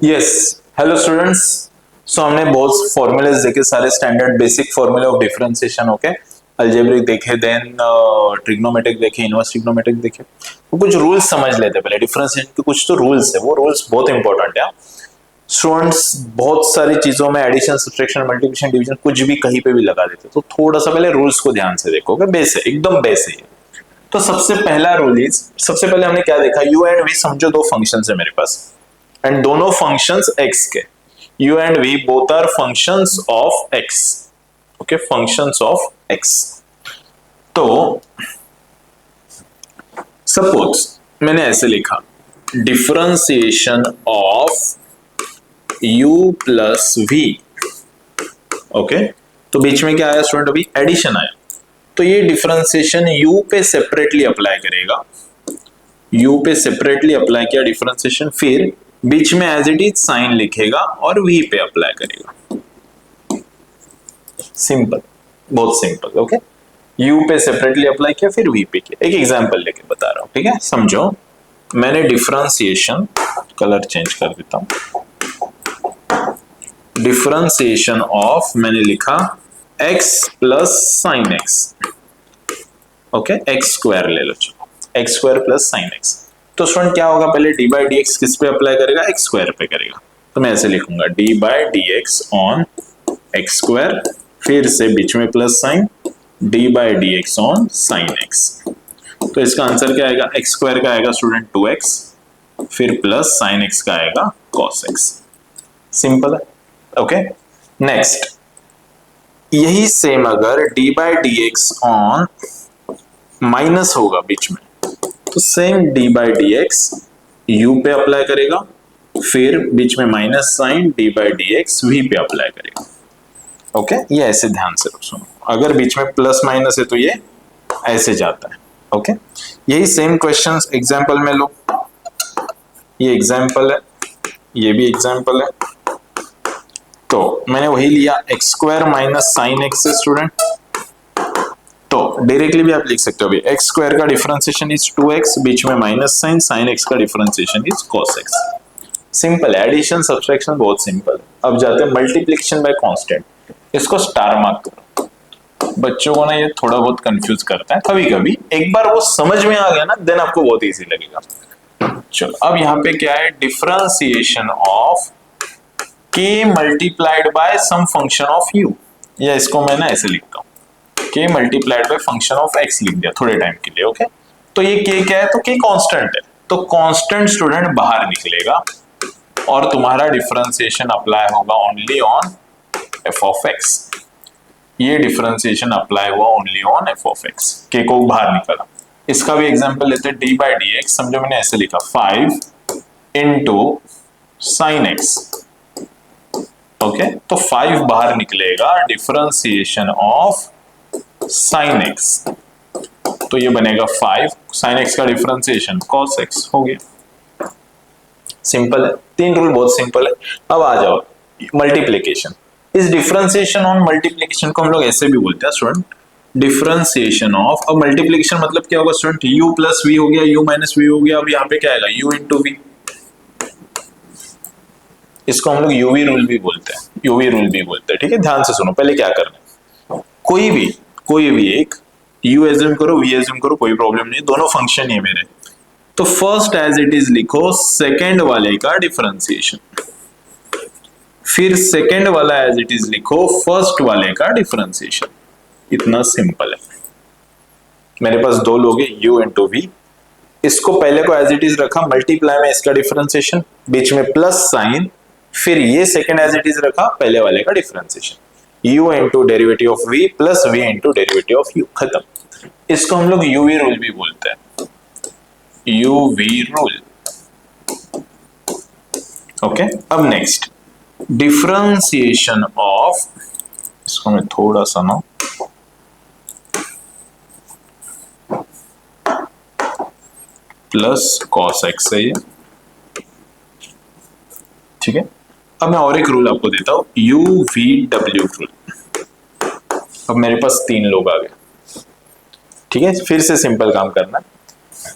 Yes, hello students. सो हमने बहुत formulas देखे, सारे स्टैंडर्ड बेसिक फॉर्मूले ऑफ डिफरेंशिएशन, ओके। अलजेब्रिक देखे, देन ट्रिग्नोमेट्रिक देखे, इनवर्स ट्रिग्नोमेट्रिक देखे। तो कुछ रूल्स समझ लेते हैं पहले डिफरेंशिएशन के। कुछ तो रूल्स है, वो रूल्स बहुत इंपॉर्टेंट है स्टूडेंट्स। बहुत सारी चीजों में एडिशन, सब्ट्रैक्शन, मल्टीप्लिकेशन, डिवीजन कुछ भी कहीं पे भी लगा देते, तो थोड़ा सा पहले रूल्स को ध्यान से देखोगे। बेस है, एकदम बेस है। तो सबसे पहला रूल इज, सबसे पहले हमने क्या देखा, यू एंड वी समझो दो फंक्शंस है मेरे पास, एंड दोनों फंक्शंस x के। u and v both are functions of x, okay, functions of x। तो सपोज मैंने ऐसे लिखा, differentiation of u plus v, okay. तो बीच में क्या आया स्टूडेंट, अभी एडिशन आया। तो ये डिफरेंशिएशन u पे सेपरेटली अप्लाई करेगा, u पे सेपरेटली अप्लाई किया डिफरेंशिएशन, फिर बीच में एज इट इज साइन लिखेगा और v पे अप्लाई करेगा। सिंपल, बहुत सिंपल, ओके। u पे सेपरेटली अप्लाई किया, फिर v पे किया। एक एग्जांपल लेके बता रहा हूं, ठीक है, समझो। मैंने डिफरेंशिएशन, कलर चेंज कर देता हूं, डिफरेंशिएशन ऑफ मैंने लिखा x plus sine x, okay, x square ले लो, चलो, x square plus sine x. तो स्टूडेंट क्या होगा, पहले डी बाई डी एक्स किस पे अप्लाई करेगा, एक्स स्क्वायर पे करेगा। तो मैं ऐसे लिखूंगा, D by d x on x square, फिर से बीच में plus sign, d by d x on sine x. तो इसका आंसर क्या आएगा, एक्स स्क्वायर का आएगा स्टूडेंट 2x, फिर प्लस साइन एक्स का आएगा cos x। सिंपल है, ओके। नेक्स्ट, यही सेम अगर d by d x on minus होगा बीच में, तो same d by d x u पे अप्लाई करेगा, फिर बीच में minus sign, d by d x v पे अप्लाई करेगा, ओके। ये ऐसे ध्यान से सुनो, अगर बीच में प्लस माइनस है तो ये ऐसे जाता है, ओके। यही सेम क्वेश्चंस एग्जांपल में लो, ये एग्जांपल है, ये भी एग्जांपल है। तो मैंने वही लिया, x square minus sine x है स्टूडेंट। तो डायरेक्टली भी आप लिख सकते हो, अभी एक्स स्क्वायर का डिफरेंशिएशन इज 2x, बीच में माइनस साइन, साइन x का differentiation is cos x। Simple है, एडिशन सब्ट्रैक्शन बहुत सिंपल है। अब जाते हैं मल्टीप्लिकेशन बाय कांस्टेंट, इसको स्टार मार्क करो। बच्चों को ना ये थोड़ा बहुत कंफ्यूज करता है कभी कभी, एक बार वो समझ में आ गया ना, देन आपको बहुत इजी लगेगा। चलो, अब यहाँ पे क्या है, differentiation of k multiplied by some function of u, या इसको मैं ना ऐसे लिखता हूँ, k multiplied by function of x लिख दिया थोड़े टाइम के लिए, ओके। तो ये k क्या है, तो k कांस्टेंट है, तो कांस्टेंट स्टूडेंट बाहर निकलेगा और तुम्हारा डिफरेंशिएशन अप्लाई होगा only on f of x। ये डिफरेंशिएशन अप्लाई हुआ only on f of x, k को बाहर निकला। इसका भी एग्जांपल लेते हैं, d बाई डी एक्स, समझो मैंने ऐसे लिखा 5 इंटू साइन एक्स, ओके। तो 5 बाहर निकलेगा, डिफरेंशिएशन ऑफ साइन एक्स, तो ये बनेगा 5, साइन एक्स का डिफरेंशिएशन cos x हो गया। सिंपल है, तीन रूल बहुत सिंपल है। अब आ जाओ मल्टीप्लिकेशन। इस डिफरेंशिएशन ऑन मल्टीप्लिकेशन को हम लोग ऐसे भी बोलते हैं स्टूडेंट, डिफरेंशिएशन ऑफ। अब मल्टीप्लिकेशन मतलब क्या होगा स्टूडेंट, u प्लस v हो गया, u माइनस v हो गया। अब यहाँ पे क्या आएगा, u इंटू v, इसको हम लोग यूवी रूल भी बोलते हैं, यूवी रूल भी बोलते हैं, ठीक है। ध्यान से सुनो, पहले क्या करना है, कोई भी एक u एज्यूम करो, v एज्यूम करो, कोई प्रॉब्लम नहीं, दोनों फंक्शन ही है मेरे। तो फर्स्ट एज इट इज लिखो सेकंड वाले का डिफरेंशिएशन, फिर सेकंड वाला एज इट इज लिखो फर्स्ट वाले का डिफरेंशिएशन। इतना सिंपल है। मेरे पास दो लोग हैं, u इंटू v, इसको पहले को एज इट इज रखा, मल्टीप्लाई में इसका डिफरेंशिएशन, बीच में प्लस साइन, फिर ये सेकंड एज इट इज रखा, पहले वाले का differentiation, u into derivative of v plus v into derivative of u, खत्म। इसको हम लोग यूवी रूल भी बोलते हैं, यूवी रूल, ओके। अब नेक्स्ट, डिफरेंशिएशन ऑफ, इसको मैं थोड़ा सा ना प्लस cos x है ये, ठीक है। अब मैं और एक रूल आपको देता हूं, UVW रूल। अब मेरे पास 3 लोग आ गए, ठीक है। फिर से सिंपल काम करना,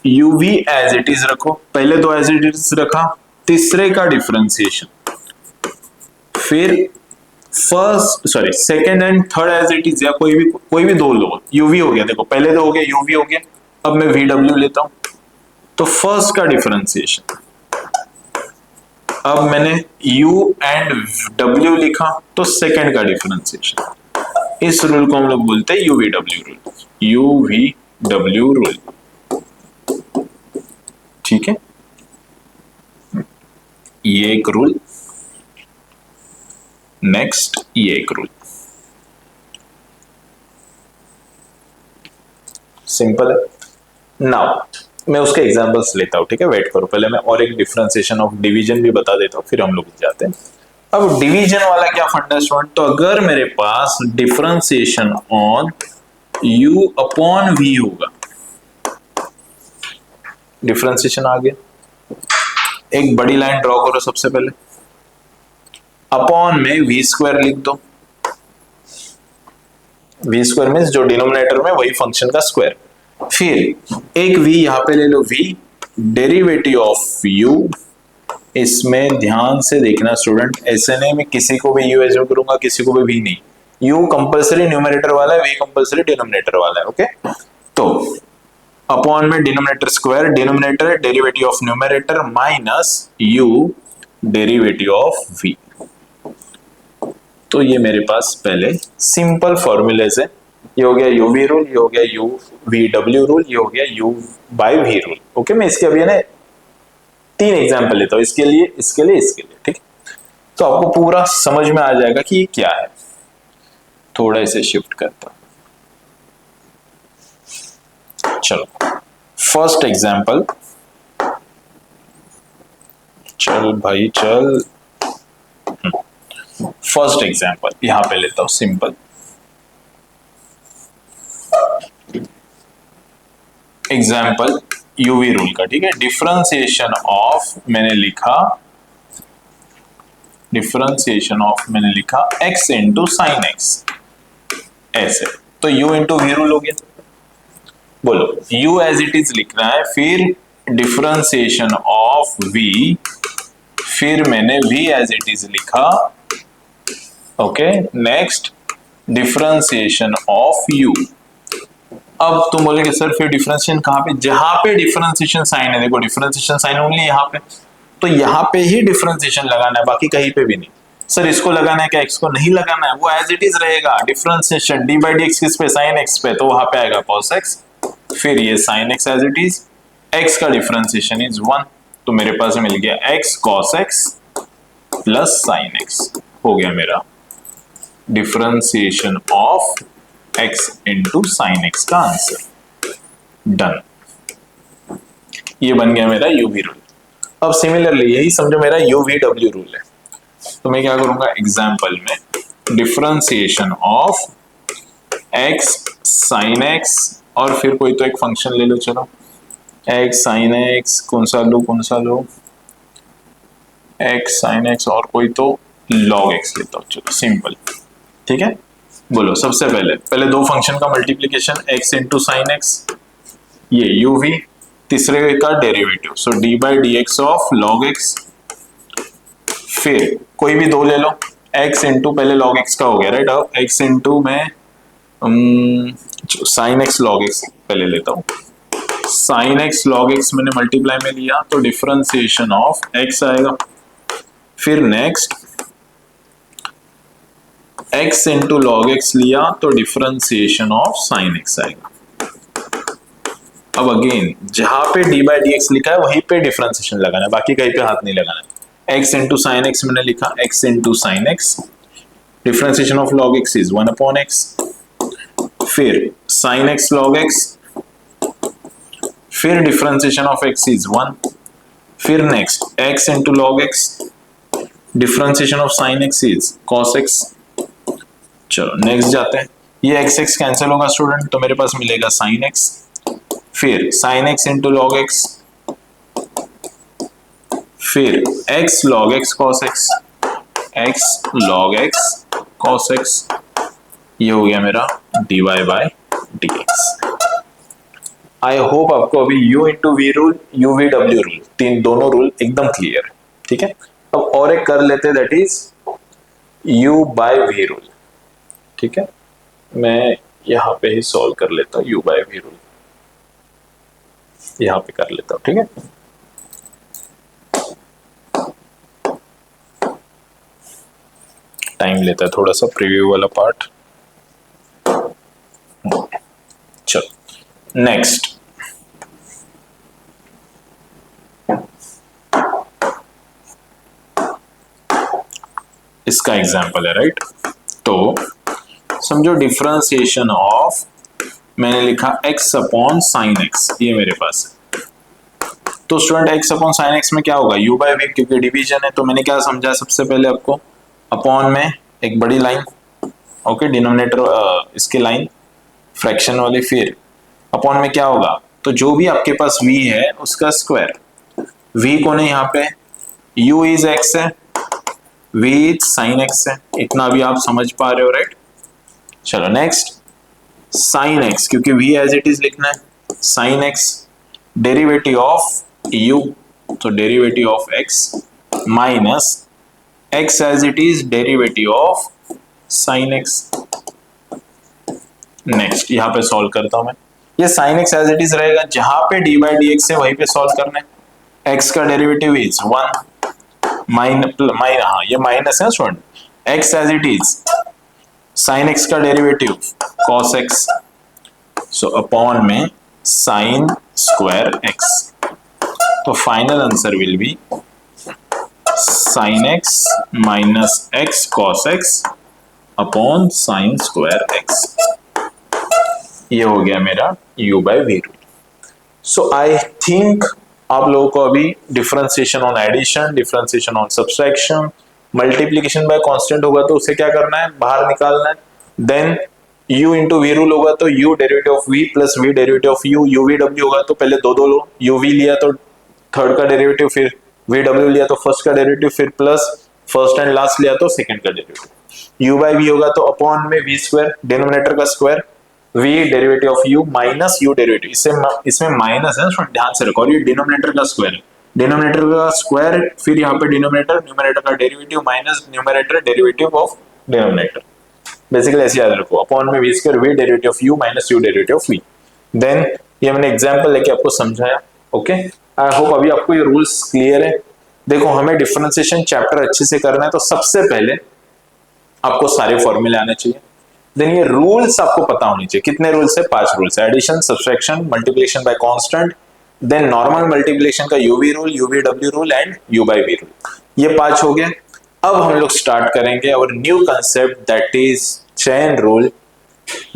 UV एज इट इज रखो, पहले 2 एज इट इज रखा, तीसरे का डिफरेंशिएशन फिर second and third as it is, या कोई भी दो लो, यूवी हो गया, देखो पहले तो हो गया यूवी हो गया, अब मैं वी डब्ल्यू लेता हूं, तो फर्स्ट का डिफरेंशिएशन, अब मैंने u एंड w लिखा तो सेकंड का डिफरेंशिएशन, इस रूल को हम लोग बोलते हैं यूवीडब्ल्यू रूल, यूवीडब्ल्यू रूल, ठीक है, ये एक रूल, नेक्स्ट ये एक रूल, सिंपल है। नाउ मैं उसके एग्जांपल्स लेता हूं, ठीक है, वेट करो, पहले मैं और एक डिफरेंशिएशन ऑफ डिवीजन भी बता देता हूं, फिर हम लोग जाते हैं। अब डिवीजन वाला क्या फंडा स्टूडेंट, तो अगर मेरे पास differentiation on u upon v होगा, डिफरेंशिएशन आ गया, एक बड़ी लाइन ड्रॉ करो सबसे पहले, अपॉन में v स्क्वायर लिख दो, v स्क्वायर मीन्स जो डिनोमिनेटर में वही फंक्शन का स्क्वायर, फिर एक v यहां पे ले लो, v डेरिवेटिव ऑफ u, इसमें ध्यान से देखना स्टूडेंट, ऐसे नहीं मैं किसी को भी u एज्यूम करूंगा, किसी को भी v नहीं, u कंपलसरी न्यूमरेटर वाला है, v कंपलसरी डिनोमिनेटर वाला है, ओके। तो अपॉन में डिनोमिनेटर स्क्वायर, डिनोमिनेटर है derivative of numerator minus u derivative of v, तो ये मेरे पास पहले सिंपल फॉर्मूले से, ये हो गया u v रूल, ये हो गया u v w रूल, ये हो गया u by v rule, okay. मैं इसके अभी ना 3 एग्जाम्पल लेता हूं, इसके लिए, इसके लिए, इसके लिए, ठीक है, तो आपको पूरा समझ में आ जाएगा कि ये क्या है। थोड़ा इसे शिफ्ट करता हूं, चलो फर्स्ट एग्जाम्पल, चल भाई चल, फर्स्ट एग्जाम्पल यहां पे लेता हूं, सिंपल एग्जाम्पल यूवी रूल का, ठीक है, डिफरेंशिएशन ऑफ मैंने लिखा, डिफरेंशिएशन ऑफ मैंने लिखा x इंटू साइन एक्स, ऐसे, तो u इंटू वी रूल हो गया, बोलो u एज इट इज लिखना है, फिर डिफरेंशिएशन ऑफ v, फिर मैंने v एज इट इज लिखा, okay, next differentiation of u। अब तुम बोलेगे सर फिर डिफरेंशिएशन कहां पे, जहां पे डिफरेंशिएशन साइन है, देखो डिफरेंशिएशन साइन ओनली यहां पे, तो यहां पे ही डिफरेंशिएशन लगाना है, बाकी कहीं पे भी नहीं। सर इसको लगाना है क्या, x को नहीं लगाना है, वो एज इट इज रहेगा, डिफरेंशिएशन d बाई dx किस पे, साइन x पे, तो वहां पे आएगा cos x, फिर ये sine x as it is, x का डिफरेंशिएशन इज 1, तो मेरे पास मिल गया x cos x plus sine x, हो गया मेरा differentiation of x into sine x का आंसर, डन, ये बन गया मेरा यूवी रूल। अब सिमिलरली यही समझो मेरा यूवीडब्ल्यू रूल है, तो मैं क्या करूंगा, एग्जाम्पल में differentiation of x sine x, और फिर कोई तो एक फंक्शन ले लो, चलो x साइन x, कौन सा लो x साइन x, और कोई तो log x लेता हूं, चलो सिंपल, ठीक है। बोलो सबसे पहले दो फंक्शन का multiplication, x into sine x, ये uv, तीसरे का derivative, so d by d x of log x, फिर कोई भी दो ले लो, x इंटू पहले log x का हो गया राइट, अब x इंटू में साइन x log x पहले लेता हूं, साइन x log x मैंने मल्टीप्लाई में लिया, तो डिफरेंशिएशन ऑफ x आएगा, फिर next x into log x लिया, तो डिफरेंशिएशन ऑफ साइन x आएगा। अब अगेन जहां पे d बाई डी एक्स लिखा है वहीं पे डिफरेंशिएशन लगाना है, बाकी कहीं पे हाथ नहीं लगाना है। x इंटू साइन x मैंने लिखा, x into sine x, differentiation of log x is 1 upon x, फिर साइन x log x, फिर डिफरेंशिएशन ऑफ x इज 1, फिर next x into log x, differentiation of sine x is cos x। चलो next जाते हैं, ये x x cancel होगा student, तो मेरे पास मिलेगा साइन x, फिर sine x into log x, फिर x log x cos x, x log x cos x, ये हो गया मेरा dy by dx। I hope आपको अभी u into v rule, u v w rule, दोनों रूल एकदम क्लियर है, ठीक है। अब और एक कर लेते, that is u by v rule. ठीक है, मैं यहां पे ही सॉल्व कर लेता हूं, u बाय v रूल यहां पे कर लेता हूं। ठीक है, टाइम लेता है थोड़ा सा प्रीव्यू वाला पार्ट। चलो नेक्स्ट, इसका एग्जांपल है राइट। तो समझो डिफरेंशिएशन ऑफ, मैंने लिखा x अपॉन साइन x, ये मेरे पास है। तो student x upon sign x में क्या होगा, u बाय v, क्योंकि डिवीजन है। तो मैंने क्या समझा सबसे पहले आपको, अपॉन में एक बड़ी लाइन, ओके, डिनोमिनेटर इसके लाइन फ्रैक्शन वाली, फिर अपॉन में क्या होगा, तो जो भी आपके पास v है उसका स्क्वायर। v कौन है यहाँ पे, u इज x है, v इज साइन x है। इतना भी आप समझ पा रहे हो राइट। चलो नेक्स्ट, साइन x, क्योंकि v एज इट इज लिखना है, sine x derivative of u, तो derivative of x minus x as it is derivative of sine x। Next यहाँ पे सॉल्व करता हूं मैं, ये sine x as it is रहेगा, जहां पे डी बाई डी एक्स है वहीं पे सॉल्व करना है। x का डेरिवेटिव इज 1 हाँ ये माइनस है student, x as it is sine x का derivative cos x, so upon में साइन स्क्वायर x। तो final answer will be sine x minus x cos x upon sine square x। ये हो गया मेरा u by v rule. So I think आप लोगों को अभी differentiation on addition, differentiation on subtraction, multiplication by constant होगा तो उसे क्या करना है, बाहर निकालना है। Then u into v rule होगा तो u derivative of v plus v derivative of u, uv होगा तो पहले दो लो, uv लिया तो थर्ड का डेरिवेटिव, फिर vw लिया तो फर्स्ट का डेरिवेटिव, फिर प्लस फर्स्ट एंड लास्ट लिया तो सेकंड का डेरिवेटिव। u बाय v होगा तो अपॉन में v स्क्वायर, डिनोमिनेटर का square, v derivative of u minus u derivative, इसमें माइनस है, ध्यान से रखो, और ये डिनोमिनेटर का स्क्वायर है, डिनोमिनेटर का स्क्वायर, फिर यहाँ पे डिनोमिनेटर, न्यूमरेटर का derivative minus numerator derivative of denominator. Basically ऐसे याद रखो, अपॉन में v square, v derivative of u minus u derivative of v। Then ये मैंने एग्जांपल लेके आपको समझाया। ओके, आई होप अभी आपको ये रूल्स क्लियर है। देखो, हमें डिफरेंशिएशन चैप्टर अच्छे से करना है तो सबसे पहले आपको सारे फॉर्मूले आने चाहिए। देन ये रूल्स आपको पता होनी चाहिए। कितने रूल्स है, 5 रूल्स है, addition, subtraction, multiplication by constant, then normal multiplication का UV rule, UVW rule and U by V rule. ये 5 हो गए। अब हम लोग स्टार्ट करेंगे और new concept that is chain rule,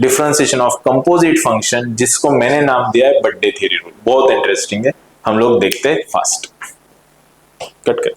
differentiation of composite function, जिसको मैंने नाम दिया है बर्थडे थ्योरी रूल। बहुत इंटरेस्टिंग है, हम लोग देखते हैं फास्ट। कट कर।